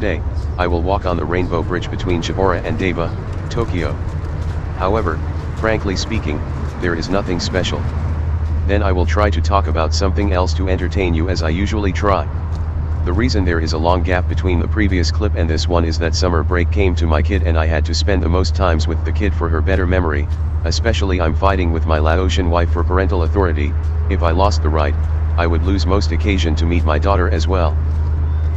Today, I will walk on the rainbow bridge between Shibaura and Daiba, Tokyo. However, frankly speaking, there is nothing special. Then I will try to talk about something else to entertain you as I usually try. The reason there is a long gap between the previous clip and this one is that summer break came to my kid and I had to spend the most times with the kid for her better memory, especially I'm fighting with my Laotian wife for parental authority. If I lost the right, I would lose most occasion to meet my daughter as well.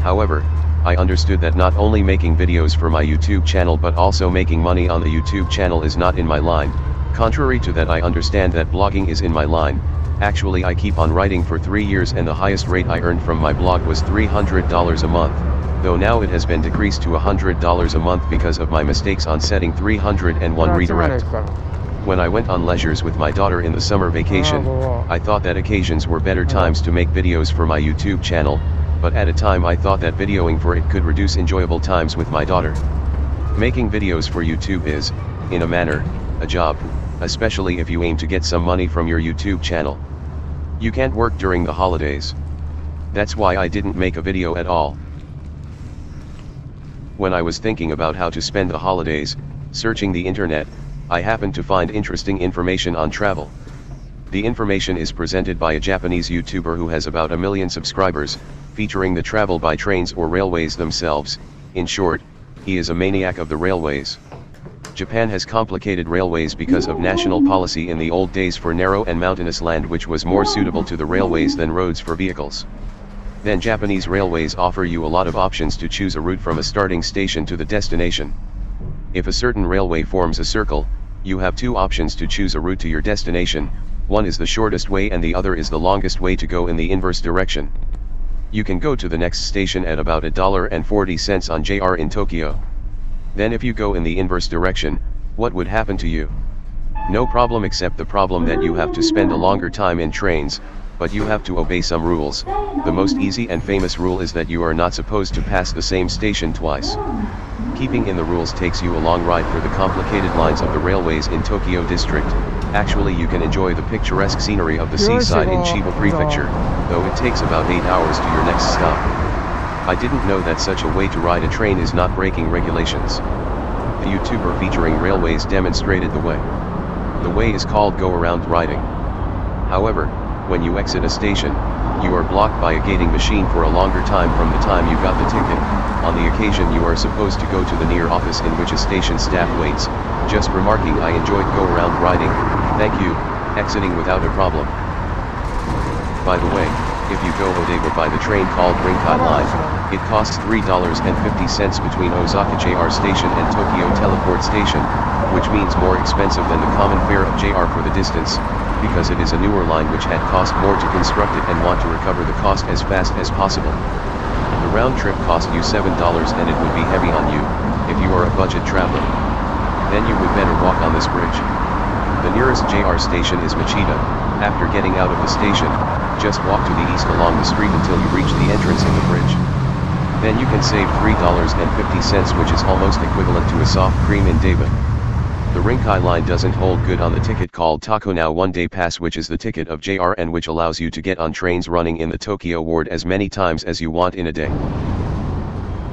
However, I understood that not only making videos for my YouTube channel but also making money on the YouTube channel is not in my line. Contrary to that, I understand that blogging is in my line. Actually, I keep on writing for 3 years and the highest rate I earned from my blog was $300 a month, though now it has been decreased to $100 a month because of my mistakes on setting 301 redirect. When I went on leisures with my daughter in the summer vacation, I thought that occasions were better times to make videos for my YouTube channel, but at a time I thought that videoing for it could reduce enjoyable times with my daughter. Making videos for YouTube is, in a manner, a job, especially if you aim to get some money from your YouTube channel. You can't work during the holidays. That's why I didn't make a video at all. When I was thinking about how to spend the holidays, searching the internet, I happened to find interesting information on travel. The information is presented by a Japanese YouTuber who has about 1 million subscribers, featuring the travel by trains or railways themselves. In short, he is a maniac of the railways. Japan has complicated railways because of national policy in the old days for narrow and mountainous land which was more suitable to the railways than roads for vehicles. Then Japanese railways offer you a lot of options to choose a route from a starting station to the destination. If a certain railway forms a circle, you have 2 options to choose a route to your destination. One is the shortest way and the other is the longest way to go in the inverse direction. You can go to the next station at about $1.40 on JR in Tokyo. Then if you go in the inverse direction, what would happen to you? No problem, except the problem that you have to spend a longer time in trains, but you have to obey some rules. The most easy and famous rule is that you are not supposed to pass the same station twice. Keeping in the rules takes you a long ride for the complicated lines of the railways in Tokyo district. Actually, you can enjoy the picturesque scenery of the seaside in Chiba Prefecture, though it takes about 8 hours to your next stop. I didn't know that such a way to ride a train is not breaking regulations. The YouTuber featuring railways demonstrated the way. The way is called go-around riding. However, when you exit a station, you are blocked by a gating machine for a longer time from the time you got the ticket. On the occasion you are supposed to go to the near office in which a station staff waits. Just remarking, I enjoyed go-around riding, thank you, exiting without a problem. By the way, if you go Odaiba by the train called Rinkai Line, it costs $3.50 between Osaka JR Station and Tokyo Teleport Station, which means more expensive than the common fare of JR for the distance, because it is a newer line which had cost more to construct it and want to recover the cost as fast as possible. The round trip cost you $7 and it would be heavy on you, if you are a budget traveler. Then you would better walk on this bridge. The nearest JR station is Machida. After getting out of the station, just walk to the east along the street until you reach the entrance in the bridge. Then you can save $3.50, which is almost equivalent to a soft cream in Daiba. The Rinkai line doesn't hold good on the ticket called Takonow one-day pass, which is the ticket of JR and which allows you to get on trains running in the Tokyo ward as many times as you want in a day.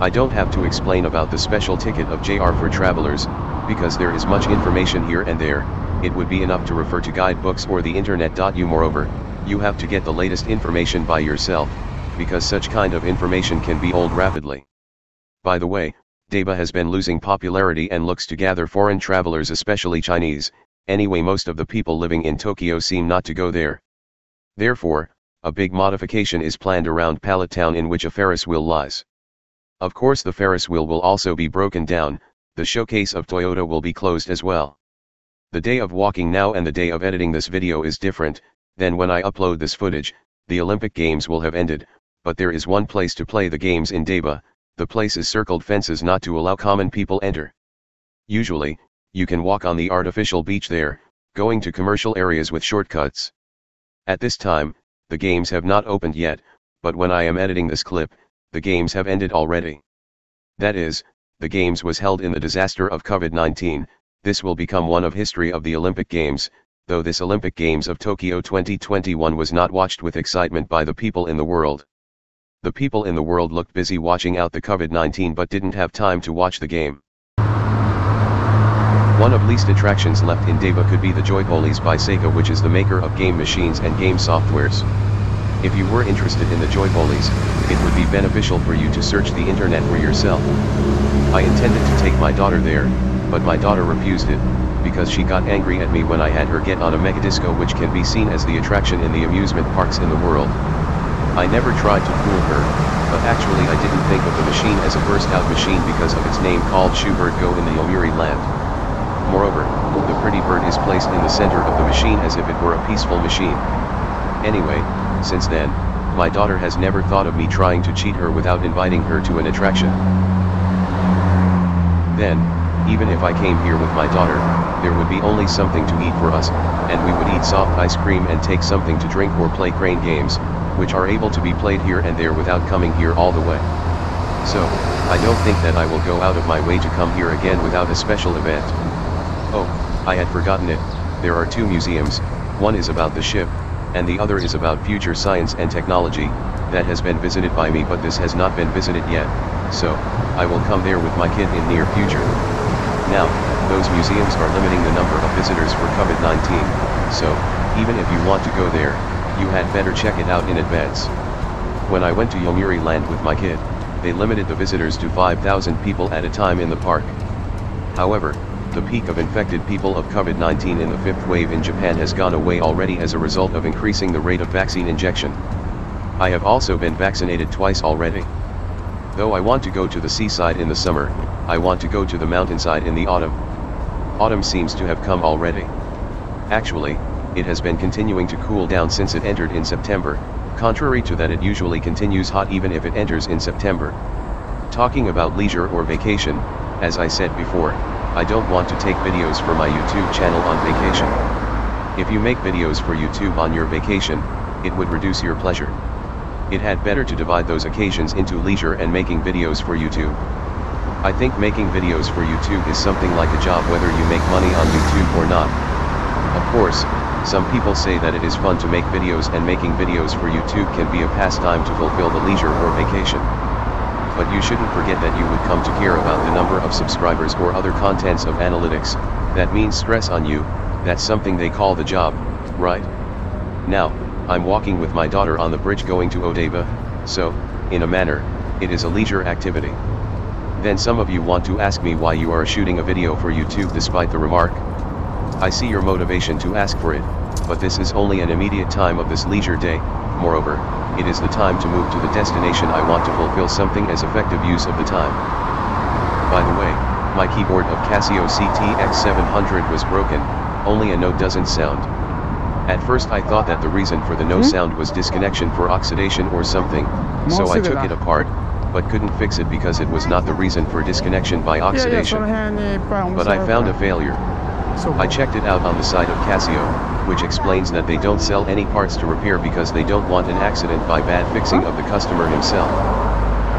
I don't have to explain about the special ticket of JR for travelers, because there is much information here and there. It would be enough to refer to guidebooks or the internet. Moreover, you have to get the latest information by yourself, because such kind of information can be old rapidly. By the way, Daiba has been losing popularity and looks to gather foreign travelers, especially Chinese. Anyway, most of the people living in Tokyo seem not to go there. Therefore, a big modification is planned around Pallet Town in which a Ferris wheel lies. Of course, the Ferris wheel will also be broken down. The showcase of Toyota will be closed as well. The day of walking now and the day of editing this video is different. Then when I upload this footage, the Olympic Games will have ended, but there is one place to play the games in Daiba. The place is circled fences not to allow common people enter. Usually, you can walk on the artificial beach there, going to commercial areas with shortcuts. At this time, the games have not opened yet, but when I am editing this clip, the games have ended already. That is, the games was held in the disaster of COVID-19. This will become one of history of the Olympic Games, though this Olympic Games of Tokyo 2021 was not watched with excitement by the people in the world. The people in the world looked busy watching out the COVID-19 but didn't have time to watch the game. One of least attractions left in Daiba could be the Joypolies by Sega, which is the maker of game machines and game softwares. If you were interested in the Joypolies, it would be beneficial for you to search the internet for yourself. I intended to take my daughter there, but my daughter refused it, because she got angry at me when I had her get on a megadisco, which can be seen as the attraction in the amusement parks in the world. I never tried to fool her, but actually I didn't think of the machine as a burst-out machine because of its name called Shibaura in the Yomiuri land. Moreover, the pretty bird is placed in the center of the machine as if it were a peaceful machine. Anyway, since then, my daughter has never thought of me trying to cheat her without inviting her to an attraction. Then, even if I came here with my daughter, there would be only something to eat for us, and we would eat soft ice cream and take something to drink or play crane games, which are able to be played here and there without coming here all the way. So, I don't think that I will go out of my way to come here again without a special event. Oh, I had forgotten it, there are two museums, one is about the ship, and the other is about future science and technology, that has been visited by me, but this has not been visited yet, so, I will come there with my kid in near future. Now, those museums are limiting the number of visitors for COVID-19, so, even if you want to go there, you had better check it out in advance. When I went to Yomiuri land with my kid, they limited the visitors to 5,000 people at a time in the park. However, the peak of infected people of COVID-19 in the fifth wave in Japan has gone away already as a result of increasing the rate of vaccine injection. I have also been vaccinated twice already. Though I want to go to the seaside in the summer, I want to go to the mountainside in the autumn. Autumn seems to have come already. Actually, it has been continuing to cool down since it entered in September, contrary to that it usually continues hot even if it enters in September. Talking about leisure or vacation, as I said before, I don't want to take videos for my YouTube channel on vacation. If you make videos for YouTube on your vacation, it would reduce your pleasure. It had better to divide those occasions into leisure and making videos for YouTube. I think making videos for YouTube is something like a job whether you make money on YouTube or not. Of course, some people say that it is fun to make videos and making videos for YouTube can be a pastime to fulfill the leisure or vacation. But you shouldn't forget that you would come to care about the number of subscribers or other contents of analytics, that means stress on you, that's something they call the job, right? Now, I'm walking with my daughter on the bridge going to Odaiba, so, in a manner, it is a leisure activity. Then some of you want to ask me why you are shooting a video for YouTube despite the remark. I see your motivation to ask for it, but this is only an immediate time of this leisure day. Moreover, it is the time to move to the destination I want to fulfill something as effective use of the time. By the way, my keyboard of Casio CTX700 was broken, only a note doesn't sound. At first I thought that the reason for the no sound was disconnection for oxidation or something, so I took it apart, but couldn't fix it because it was not the reason for disconnection by oxidation. But I found a failure. I checked it out on the site of Casio, which explains that they don't sell any parts to repair because they don't want an accident by bad fixing of the customer himself.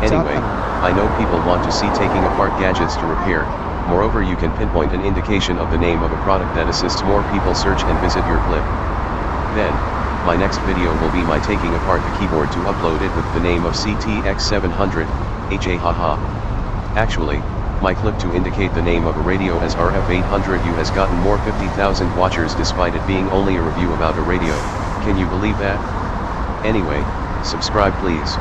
Anyway, I know people want to see taking apart gadgets to repair. Moreover, you can pinpoint an indication of the name of a product that assists more people search and visit your clip. Then, my next video will be my taking apart the keyboard to upload it with the name of CTX700, haha. Actually, my clip to indicate the name of a radio as RF800U has gotten more 50,000 watchers despite it being only a review about a radio. Can you believe that? Anyway, subscribe please.